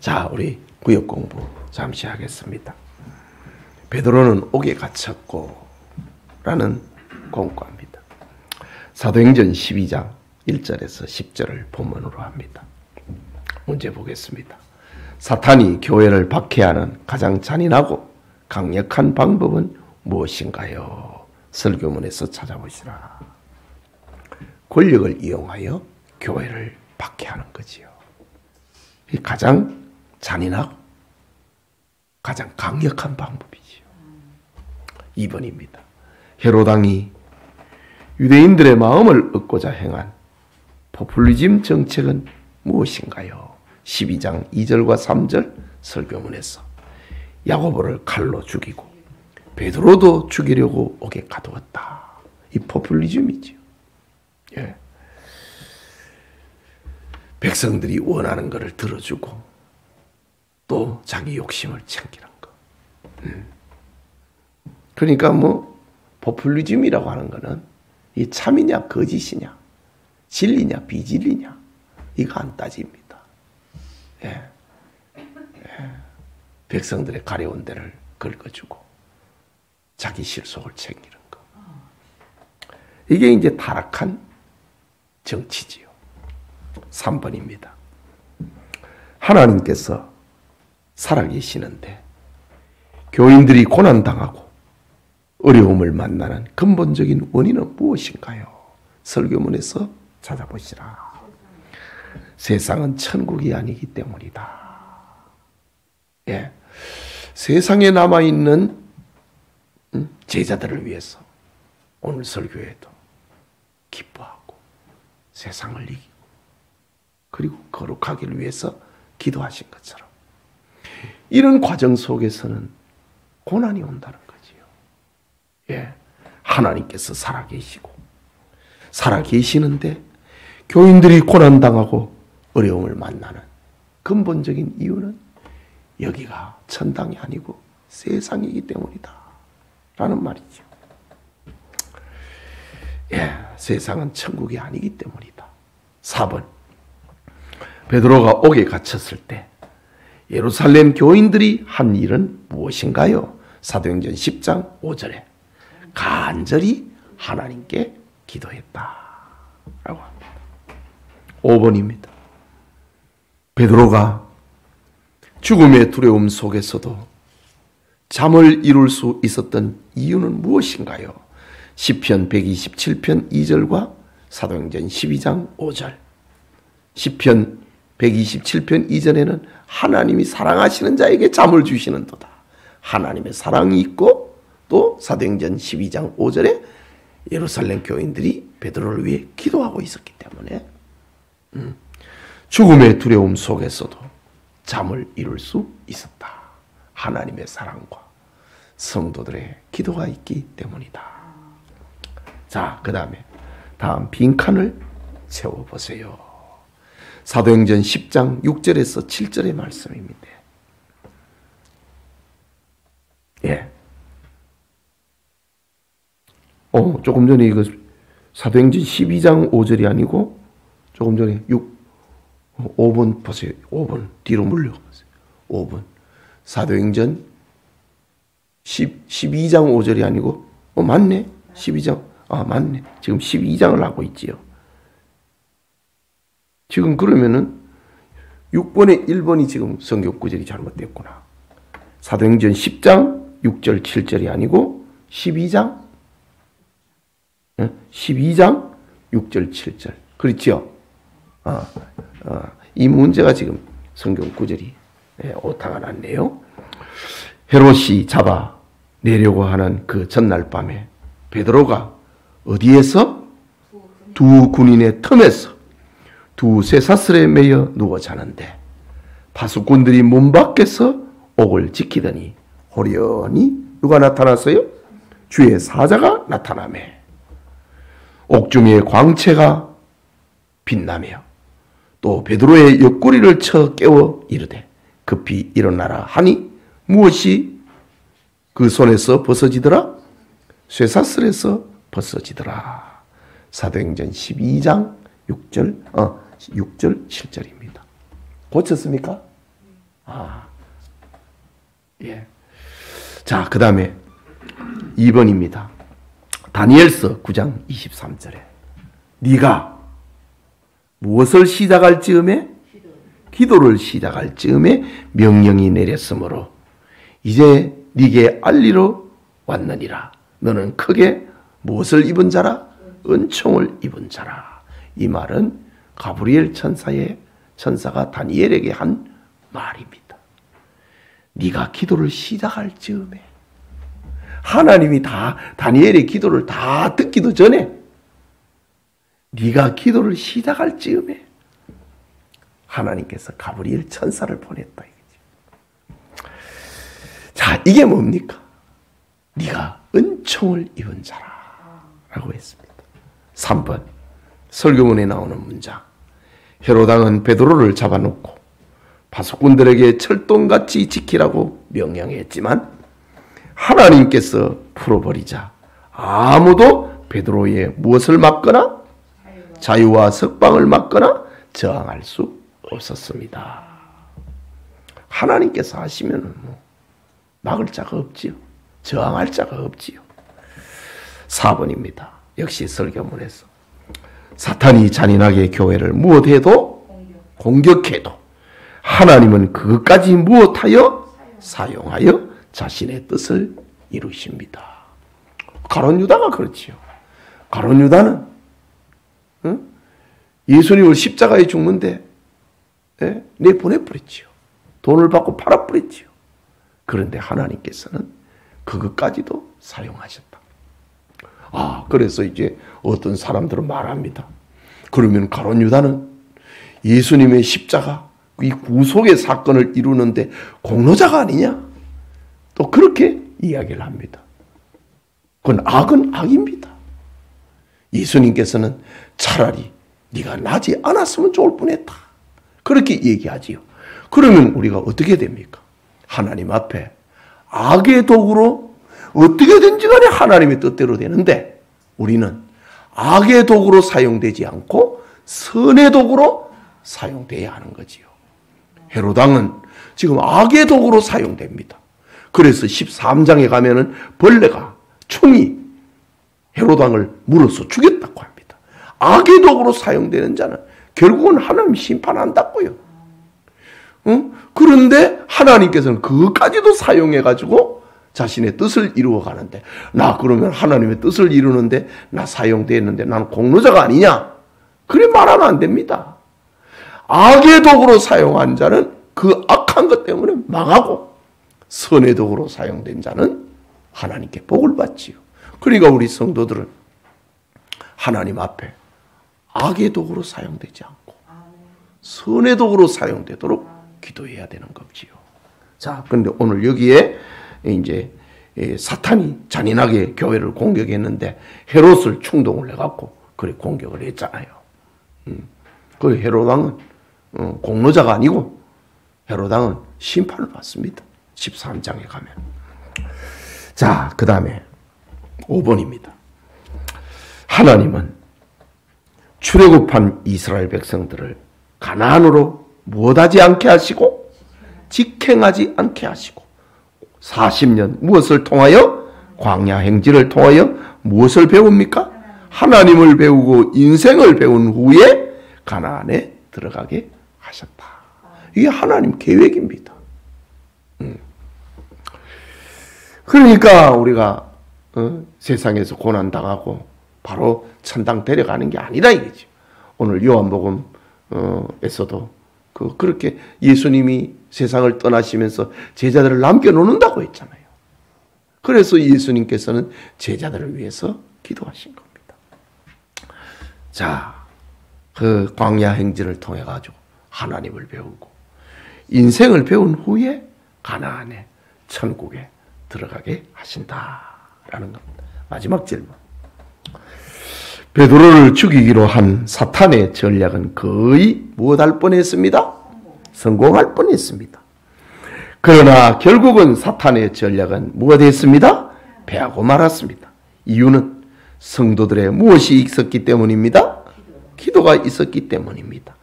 자, 우리 구역 공부 잠시 하겠습니다. 베드로는 옥에 갇혔고 라는 공고합니다. 사도행전 12장 1절에서 10절을 본문으로 합니다. 문제 보겠습니다. 사탄이 교회를 박해하는 가장 잔인하고 강력한 방법은 무엇인가요? 설교문에서 찾아보시라. 권력을 이용하여 교회를 박해하는 거지요. 이 가장 잔인하고 가장 강력한 방법이지요. 2번입니다. 헤로당이 유대인들의 마음을 얻고자 행한 포퓰리즘 정책은 무엇인가요? 12장 2절과 3절 설교문에서 야고보를 칼로 죽이고 베드로도 죽이려고 옥에 가두었다. 이 포퓰리즘이지요. 예. 백성들이 원하는 것을 들어주고 또 자기 욕심을 챙기는 거. 그러니까 뭐 포퓰리즘이라고 하는 거는 이 참이냐 거짓이냐 진리냐 비진리냐 이거 안 따집니다. 예. 예. 백성들의 가려운 데를 긁어주고 자기 실속을 챙기는 거. 이게 이제 타락한 정치지요. 3번입니다. 하나님께서 살아계시는데 교인들이 고난당하고 어려움을 만나는 근본적인 원인은 무엇인가요? 설교문에서 찾아보시라. 세상은 천국이 아니기 때문이다. 예. 세상에 남아있는 제자들을 위해서 오늘 설교에도 기뻐하고 세상을 이기고 그리고 거룩하기를 위해서 기도하신 것처럼 이런 과정 속에서는 고난이 온다는 거지요. 예. 하나님께서 살아계시고 살아계시는데 교인들이 고난당하고 어려움을 만나는 근본적인 이유는 여기가 천당이 아니고 세상이기 때문이다. 라는 말이죠. 예, 세상은 천국이 아니기 때문이다. 4번. 베드로가 옥에 갇혔을 때 예루살렘 교인들이 한 일은 무엇인가요? 사도행전 10장 5절에 간절히 하나님께 기도했다. 라고 합니다. 5번입니다. 베드로가 죽음의 두려움 속에서도 잠을 이룰 수 있었던 이유는 무엇인가요? 시편 127편 2절과 사도행전 12장 5절. 시편 127편 이전에는 하나님이 사랑하시는 자에게 잠을 주시는도다. 하나님의 사랑이 있고 또 사도행전 12장 5절에 예루살렘 교인들이 베드로를 위해 기도하고 있었기 때문에 죽음의 두려움 속에서도 잠을 이룰 수 있었다. 하나님의 사랑과 성도들의 기도가 있기 때문이다. 자, 그 다음에 다음 빈칸을 채워보세요. 사도행전 10장 6절에서 7절의 말씀입니다. 예. 조금 전에 이거 사도행전 12장 5절이 아니고 조금 전에 5번 보세요. 5번 뒤로 물려보세요. 5번 사도행전 12장 5절이 아니고 맞네. 12장 맞네. 지금 12장을 하고 있지요. 지금 그러면은 6번에 1번이 지금 성경 구절이 잘못됐구나. 사도행전 10장 6절 7절이 아니고 12장 6절 7절. 그렇지요? 이 문제가 지금 성경 구절이 오타가 났네요. 헤롯이 잡아 내려고 하는 그 전날 밤에 베드로가 어디에서? 두 군인의 틈에서 두 쇠사슬에 매여 누워 자는데 파수꾼들이 문 밖에서 옥을 지키더니 호련히 누가 나타났어요? 주의 사자가 나타나매 옥중에 광채가 빛나며 또 베드로의 옆구리를 쳐 깨워 이르되 급히 일어나라 하니 무엇이 그 손에서 벗어지더라? 쇠사슬에서 벗어지더라. 사도행전 12장 6절 7절입니다. 고쳤습니까? 예. 자, 그 다음에 2번입니다. 다니엘서 9장 23절에 네가 무엇을 시작할 즈음에? 기도를 시작할 즈음에 명령이 내렸으므로 이제 네게 알리러 왔느니라. 너는 크게 무엇을 입은 자라? 은총을 입은 자라. 이 말은 가브리엘 천사가 다니엘에게 한 말입니다. 네가 기도를 시작할 즈음에, 하나님이 다 다니엘의 기도를 다 듣기도 전에 네가 기도를 시작할 즈음에 하나님께서 가브리엘 천사를 보냈다 이거지. 자, 이게 뭡니까? 네가 은총을 입은 자라라고 했습니다. 3번 설교문에 나오는 문장. 헤로당은 베드로를 잡아놓고 파수꾼들에게 철동같이 지키라고 명령했지만 하나님께서 풀어버리자 아무도 베드로의 무엇을 막거나 자유와 석방을 막거나 저항할 수 없었습니다. 하나님께서 하시면 막을 자가 없지요. 저항할 자가 없지요. 4번입니다. 역시 설교문에서 사탄이 잔인하게 교회를 무엇해도 공격해도 하나님은 그것까지 무엇하여 사용하여 자신의 뜻을 이루십니다. 가룟 유다가 그렇지요. 가룟 유다는 예수님을 십자가에 죽는데 내보내버렸지요. 돈을 받고 팔아버렸지요. 그런데 하나님께서는 그것까지도 사용하셨다. 그래서 이제 어떤 사람들은 말합니다. 그러면 가룟 유다는 예수님의 십자가, 이 구속의 사건을 이루는데 공로자가 아니냐? 또 그렇게 이야기를 합니다. 그건 악은 악입니다. 예수님께서는 차라리 네가 나지 않았으면 좋을 뻔했다. 그렇게 얘기하지요. 그러면 우리가 어떻게 됩니까? 하나님 앞에 악의 도구로 어떻게든지 간에 하나님의 뜻대로 되는데 우리는 악의 도구로 사용되지 않고 선의 도구로 사용돼야 하는 거지요. 헤로당은 지금 악의 도구로 사용됩니다. 그래서 13장에 가면은 벌레가, 충이 헤로당을 물어서 죽였다고 합니다. 악의 도구로 사용되는 자는 결국은 하나님 심판한다고요. 그런데 하나님께서는 그것까지도 사용해가지고 자신의 뜻을 이루어가는데, 나 그러면 하나님의 뜻을 이루는데 나 사용되었는데 나는 공로자가 아니냐? 그래 말하면 안 됩니다. 악의 도구로 사용한 자는 그 악한 것 때문에 망하고, 선의 도구로 사용된 자는 하나님께 복을 받지요. 그러니까 우리 성도들은 하나님 앞에 악의 도구로 사용되지 않고 선의 도구로 사용되도록 기도해야 되는 거지요. 자, 그런데 오늘 여기에 이제 사탄이 잔인하게 교회를 공격했는데 헤롯을 충동을 해갖고 그래 공격을 했잖아요. 그 헤롯왕은 공로자가 아니고 헤롯왕은 심판을 받습니다. 13장에 가면. 자, 그 다음에 5번입니다. 하나님은 출애굽한 이스라엘 백성들을 가나안으로 무엇하지 않게 하시고 직행하지 않게 하시고 40년 무엇을 통하여? 광야 행진을 통하여 무엇을 배웁니까? 하나님을 배우고 인생을 배운 후에 가나안에 들어가게 하셨다. 이게 하나님 계획입니다. 그러니까 우리가 세상에서 고난당하고 바로 천당 데려가는 게 아니다 이거죠. 오늘 요한복음에서도 그렇게 예수님이 세상을 떠나시면서 제자들을 남겨놓는다고 했잖아요. 그래서 예수님께서는 제자들을 위해서 기도하신 겁니다. 자, 그 광야 행진을 통해 가지고 하나님을 배우고 인생을 배운 후에 가나안에 천국에 들어가게 하신다라는 겁니다. 마지막 질문. 베드로를 죽이기로 한 사탄의 전략은 거의 무엇할 뻔했습니다? 성공할 뻔했습니다. 그러나 결국은 사탄의 전략은 무엇했습니다? 패하고 말았습니다. 이유는 성도들의 무엇이 있었기 때문입니다? 기도가 있었기 때문입니다.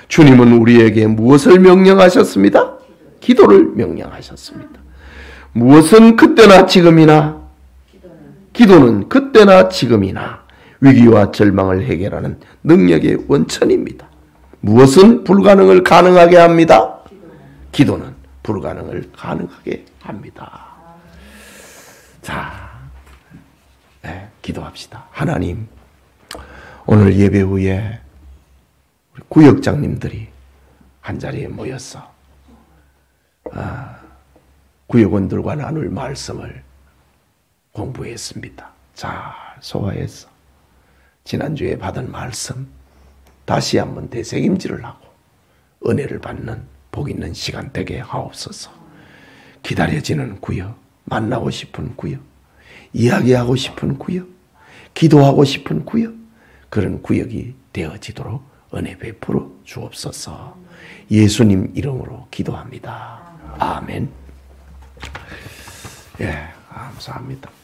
주님은 우리에게 무엇을 명령하셨습니다? 기도를 명령하셨습니다. 무엇은 그때나 지금이나 기도는 그때나 지금이나 위기와 절망을 해결하는 능력의 원천입니다. 무엇은 불가능을 가능하게 합니다? 기도는 불가능을 가능하게 합니다. 자, 기도합시다. 하나님, 오늘 예배 후에 우리 구역장님들이 한자리에 모였어 구역원들과 나눌 말씀을 공부했습니다. 잘 소화해서 지난주에 받은 말씀 다시 한번 되새김질을 하고 은혜를 받는 복 있는 시간 되게 하옵소서. 기다려지는 구역, 만나고 싶은 구역, 이야기하고 싶은 구역, 기도하고 싶은 구역, 그런 구역이 되어지도록 은혜 베풀어 주옵소서. 예수님 이름으로 기도합니다. 아멘. 감사합니다.